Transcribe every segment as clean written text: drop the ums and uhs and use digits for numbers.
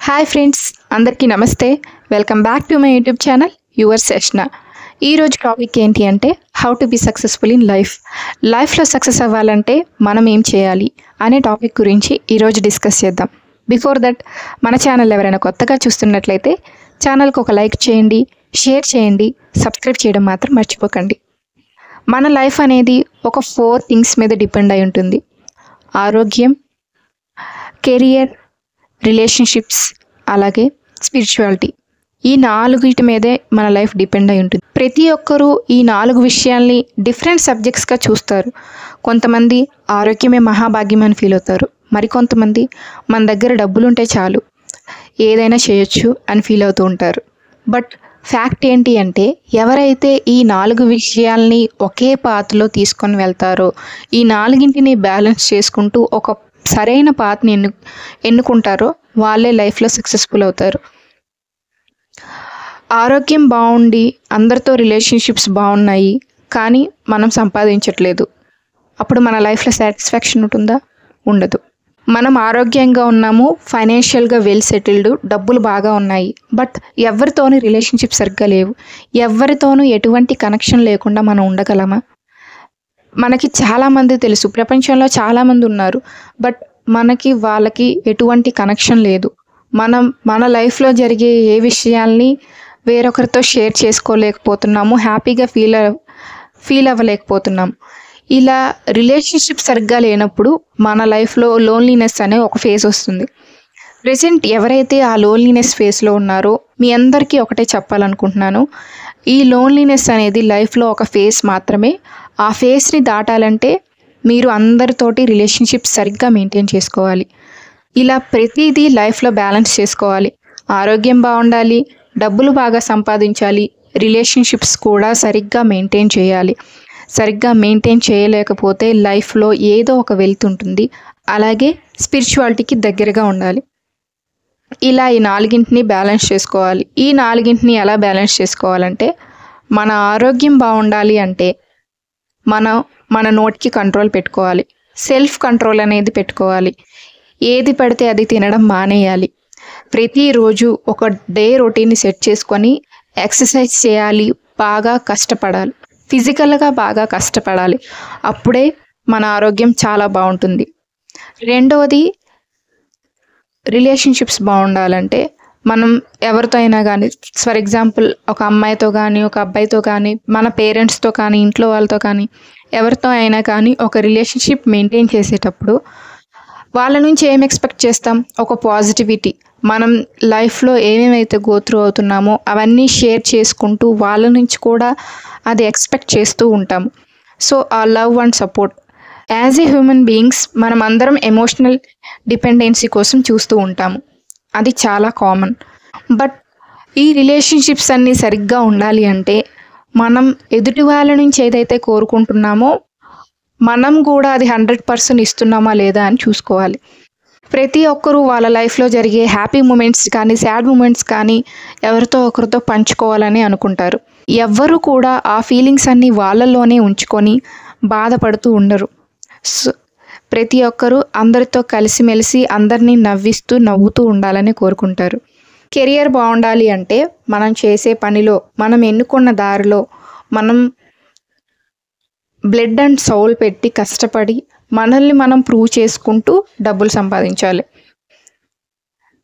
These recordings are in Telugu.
హాయ్ ఫ్రెండ్స్, అందరికీ నమస్తే. Welcome back to my YouTube channel your సెష్న. ఈరోజు టాపిక్ ఏంటి అంటే how to be successful in లైఫ్లో సక్సెస్ అవ్వాలంటే మనం ఏం చేయాలి అనే టాపిక్ గురించి ఈరోజు డిస్కస్ చేద్దాం. బిఫోర్ దట్, మన ఛానల్ ఎవరైనా కొత్తగా చూస్తున్నట్లయితే ఛానల్కి ఒక లైక్ చేయండి, షేర్ చేయండి, సబ్స్క్రైబ్ చేయడం మాత్రం మర్చిపోకండి. మన లైఫ్ అనేది ఒక 4 థింగ్స్ మీద డిపెండ్ అయి ఉంటుంది: ఆరోగ్యం, కెరియర్, రిలేషన్షిప్స్, అలాగే స్పిరిచువాలిటీ. ఈ 4 మీదే మన లైఫ్ డిపెండ్ అయి ఉంటుంది. ప్రతి ఒక్కరూ ఈ 4 విషయాల్ని డిఫరెంట్ సబ్జెక్ట్స్గా చూస్తారు. కొంతమంది ఆరోగ్యమే మహాభాగ్యం అని ఫీల్ అవుతారు. మరికొంతమంది మన దగ్గర డబ్బులు ఉంటే చాలు, ఏదైనా చేయొచ్చు అని ఫీల్ అవుతూ ఉంటారు. బట్ ఫ్యాక్ట్ ఏంటి అంటే, ఎవరైతే ఈ 4 విషయాల్ని ఒకే పాత్లో తీసుకొని వెళ్తారో, ఈ 4ని బ్యాలెన్స్ చేసుకుంటూ ఒక సరైన పాత్ని ఎన్నుకుంటారో వాళ్ళే లైఫ్లో సక్సెస్ఫుల్ అవుతారు. ఆరోగ్యం బాగుండి అందరితో రిలేషన్షిప్స్ బాగున్నాయి కానీ మనం సంపాదించట్లేదు, అప్పుడు మన లైఫ్లో సాటిస్ఫాక్షన్ ఉంటుందా? ఉండదు. మనం ఆరోగ్యంగా ఉన్నాము, ఫైనాన్షియల్గా వెల్ సెటిల్డ్, డబ్బులు బాగా ఉన్నాయి, బట్ ఎవరితోనూ రిలేషన్షిప్ సరిగ్గా లేవు, ఎవరితోనూ ఎటువంటి కనెక్షన్ లేకుండా మనం ఉండగలమా? మనకి చాలామంది తెలుసు, ప్రపంచంలో చాలామంది ఉన్నారు, బట్ మనకి వాళ్ళకి ఎటువంటి కనెక్షన్ లేదు. మన లైఫ్లో జరిగే ఏ విషయాల్ని వేరొకరితో షేర్ చేసుకోలేకపోతున్నాము, హ్యాపీగా ఫీల్ అవ్వలేకపోతున్నాము. ఇలా రిలేషన్షిప్ సరిగ్గా లేనప్పుడు మన లైఫ్లో లోన్లీనెస్ అనే ఒక ఫేజ్ వస్తుంది. ప్రెజెంట్ ఎవరైతే ఆ లోన్లీనెస్ ఫేజ్లో ఉన్నారో మీ అందరికీ ఒకటే చెప్పాలనుకుంటున్నాను, ఈ లోన్లీనెస్ అనేది లైఫ్లో ఒక ఫేజ్ మాత్రమే. ఆ ఫేజ్ని దాటాలంటే మీరు అందరితోటి రిలేషన్షిప్ సరిగ్గా మెయింటైన్ చేసుకోవాలి. ఇలా ప్రతిదీ లైఫ్లో బ్యాలెన్స్ చేసుకోవాలి. ఆరోగ్యం బాగుండాలి, డబ్బులు బాగా సంపాదించాలి, రిలేషన్షిప్స్ కూడా సరిగ్గా మెయింటైన్ చేయాలి. సరిగ్గా మెయింటైన్ చేయలేకపోతే లైఫ్లో ఏదో ఒక వెళ్తుంటుంది. అలాగే స్పిరిచువాలిటీకి దగ్గరగా ఉండాలి. ఇలా ఈ 4ని బ్యాలెన్స్ చేసుకోవాలి. ఈ 4ని ఎలా బ్యాలెన్స్ చేసుకోవాలంటే, మన ఆరోగ్యం బాగుండాలి అంటే మన నోటికి కంట్రోల్ పెట్టుకోవాలి. సెల్ఫ్ కంట్రోల్ అనేది పెట్టుకోవాలి. ఏది పడితే అది తినడం మానేయాలి. ప్రతిరోజు ఒక డే రొటీన్ని సెట్ చేసుకొని ఎక్సర్సైజ్ చేయాలి, బాగా కష్టపడాలి, ఫిజికల్గా బాగా కష్టపడాలి. అప్పుడే మన ఆరోగ్యం చాలా బాగుంటుంది. రెండవది, రిలేషన్షిప్స్ బాగుండాలంటే మనం ఎవరితో అయినా కానీ, ఫర్ ఎగ్జాంపుల్ ఒక అమ్మాయితో కానీ, ఒక అబ్బాయితో కానీ, మన పేరెంట్స్తో కానీ, ఇంట్లో వాళ్ళతో కానీ, ఎవరితో అయినా కానీ ఒక రిలేషన్షిప్ మెయింటైన్ చేసేటప్పుడు వాళ్ళ నుంచి ఏం ఎక్స్పెక్ట్ చేస్తాం? ఒక పాజిటివిటీ. మనం లైఫ్లో ఏమేమైతే గోత్రూ అవుతున్నామో అవన్నీ షేర్ చేసుకుంటూ వాళ్ళ నుంచి కూడా అది ఎక్స్పెక్ట్ చేస్తూ ఉంటాము. సో ఆ love and support. As a human beings మనం అందరం ఎమోషనల్ డిపెండెన్సీ కోసం చూస్తూ ఉంటాము, అది చాలా కామన్. బట్ ఈ రిలేషన్షిప్స్ అన్నీ సరిగ్గా ఉండాలి అంటే మనం ఎదుటి వాళ్ళ నుంచి ఏదైతే కోరుకుంటున్నామో మనం కూడా అది 100% ఇస్తున్నామా లేదా అని చూసుకోవాలి. ప్రతి ఒక్కరూ వాళ్ళ లైఫ్లో జరిగే హ్యాపీ మూమెంట్స్ కానీ, సాడ్ మూమెంట్స్ కానీ ఎవరితో ఒకరితో పంచుకోవాలని అనుకుంటారు. ఎవ్వరూ కూడా ఆ ఫీలింగ్స్ అన్నీ వాళ్ళలోనే ఉంచుకొని బాధపడుతూ ఉండరు. సో ప్రతి ఒక్కరూ అందరితో కలిసిమెలిసి అందరినీ నవ్వుతూ ఉండాలని కోరుకుంటారు. కెరియర్ బాగుండాలి అంటే మనం చేసే పనిలో, మనం ఎన్నుకున్న దారిలో మనం బ్లడ్ అండ్ సౌల్ పెట్టి కష్టపడి మనల్ని మనం ప్రూవ్ చేసుకుంటూ డబ్బులు సంపాదించాలి.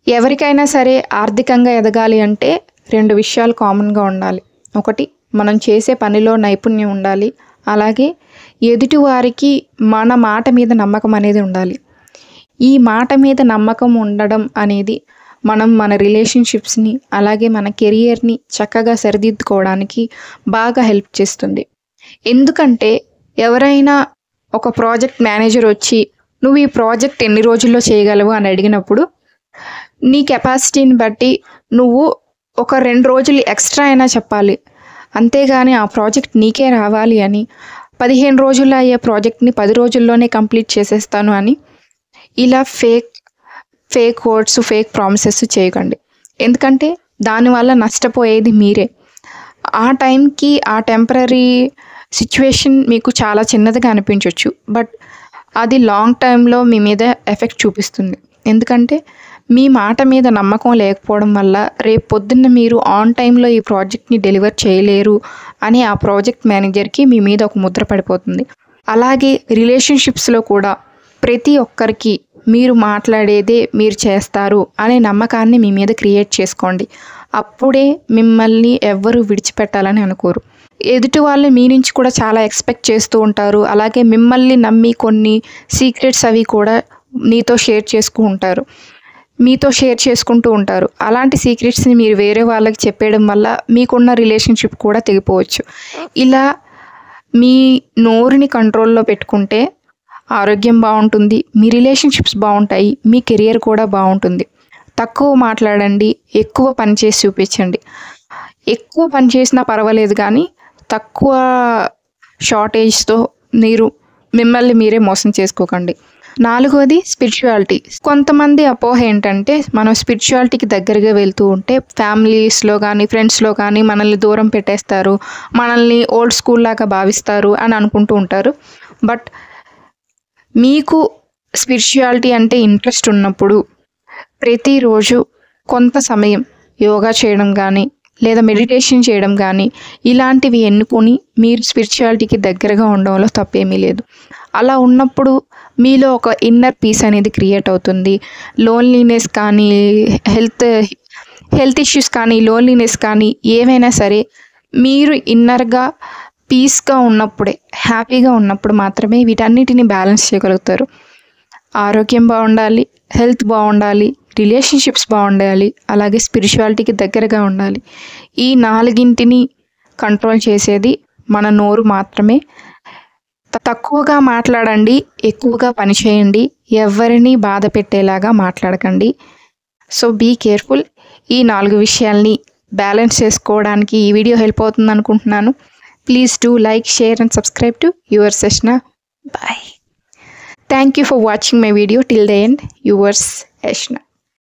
ఎవరికైనా సరే ఆర్థికంగా ఎదగాలి అంటే 2 విషయాలు కామన్గా ఉండాలి. ఒకటి, మనం చేసే పనిలో నైపుణ్యం ఉండాలి. అలాగే ఎదుటివారికి మన మాట మీద నమ్మకం అనేది ఉండాలి. ఈ మాట మీద నమ్మకం ఉండడం అనేది మన రిలేషన్షిప్స్ని, అలాగే మన కెరియర్ని చక్కగా సరిదిద్దుకోవడానికి బాగా హెల్ప్ చేస్తుంది. ఎందుకంటే ఎవరైనా ఒక ప్రాజెక్ట్ మేనేజర్ వచ్చి నువ్వు ఈ ప్రాజెక్ట్ ఎన్ని రోజుల్లో చేయగలవు అని అడిగినప్పుడు నీ కెపాసిటీని బట్టి నువ్వు ఒక 2 రోజులు ఎక్స్ట్రా అయినా చెప్పాలి. అంతేగాని ఆ ప్రాజెక్ట్ నీకే రావాలి అని 15 రోజుల్లో అయ్యే ప్రాజెక్ట్ని 10 రోజుల్లోనే కంప్లీట్ చేసేస్తాను అని ఇలా ఫేక్ వర్డ్స్, ఫేక్ ప్రామిసెస్ చేయకండి. ఎందుకంటే దానివల్ల నష్టపోయేది మీరే. ఆ టైంకి ఆ టెంపరరీ సిచ్యువేషన్ మీకు చాలా చిన్నదిగా అనిపించవచ్చు, బట్ అది లాంగ్ టైంలో మీ మీద ఎఫెక్ట్ చూపిస్తుంది. ఎందుకంటే మీ మాట మీద నమ్మకం లేకపోవడం వల్ల రేపు పొద్దున్న మీరు ఆన్ టైంలో ఈ ప్రాజెక్ట్ని డెలివర్ చేయలేరు అని ఆ ప్రాజెక్ట్ మేనేజర్కి మీ మీద ఒక ముద్ర పడిపోతుంది. అలాగే రిలేషన్షిప్స్లో కూడా ప్రతి ఒక్కరికి మీరు మాట్లాడేదే మీరు చేస్తారు అనే నమ్మకాన్ని మీ మీద క్రియేట్ చేసుకోండి. అప్పుడే మిమ్మల్ని ఎవ్వరూ విడిచిపెట్టాలని అనుకోరు. ఎదుటి వాళ్ళు మీ నుంచి కూడా చాలా ఎక్స్పెక్ట్ చేస్తూ ఉంటారు. అలాగే మిమ్మల్ని నమ్మి కొన్ని సీక్రెట్స్ అవి కూడా మీతో షేర్ చేసుకుంటూ ఉంటారు. అలాంటి సీక్రెట్స్ని మీరు వేరే వాళ్ళకి చెప్పేయడం వల్ల మీకున్న రిలేషన్షిప్ కూడా తెగిపోవచ్చు. ఇలా మీ నోరుని కంట్రోల్లో పెట్టుకుంటే ఆరోగ్యం బాగుంటుంది, మీ రిలేషన్షిప్స్ బాగుంటాయి, మీ కెరియర్ కూడా బాగుంటుంది. తక్కువ మాట్లాడండి, ఎక్కువ పని చేసి చూపించండి. ఎక్కువ పని చేసినా పర్వాలేదు కానీ తక్కువ షార్టేజ్తో మీరు మిమ్మల్ని మీరే మోసం చేసుకోకండి. 4వది స్పిరిచువాలిటీ. కొంతమంది అపోహ ఏంటంటే మనం స్పిరిచువాలిటీకి దగ్గరగా వెళ్తూ ఉంటే ఫ్యామిలీస్లో కానీ ఫ్రెండ్స్లో కానీ మనల్ని దూరం పెట్టేస్తారు, మనల్ని ఓల్డ్ స్కూల్ లాగా భావిస్తారు అని అనుకుంటూ ఉంటారు. బట్ మీకు స్పిరిచువాలిటీ అంటే ఇంట్రెస్ట్ ఉన్నప్పుడు ప్రతిరోజు కొంత సమయం యోగా చేయడం కానీ లేదా మెడిటేషన్ చేయడం కానీ ఇలాంటివి ఎన్నుకొని మీరు స్పిరిచువాలిటీకి దగ్గరగా ఉండడంలో తప్పేమీ లేదు. అలా ఉన్నప్పుడు మీలో ఒక ఇన్నర్ పీస్ అనేది క్రియేట్ అవుతుంది. లోన్లీనెస్ కానీ హెల్త్ ఇష్యూస్ కానీ లోన్లీనెస్ కానీ ఏవైనా సరే మీరు ఇన్నర్గా పీస్గా ఉన్నప్పుడే, హ్యాపీగా ఉన్నప్పుడు మాత్రమే వీటన్నిటిని బ్యాలెన్స్ చేయగలుగుతారు. ఆరోగ్యం బాగుండాలి, హెల్త్ బాగుండాలి, రిలేషన్షిప్స్ బాగుండాలి, అలాగే స్పిరిచువాలిటీకి దగ్గరగా ఉండాలి. ఈ 4ని కంట్రోల్ చేసేది మన నోరు మాత్రమే. తక్కువగా మాట్లాడండి, ఎక్కువగా పని చేయండి, ఎవరిని బాధ పెట్టేలాగా మాట్లాడకండి. So be careful. ఈ 4 విషయాల్ని బ్యాలెన్స్ చేసుకోవడానికి ఈ వీడియో హెల్ప్ అవుతుంది అనుకుంటున్నాను. Please do like, share and subscribe to yours Ashna. Bye. Thank you for watching my video till the end. Yours Ashna.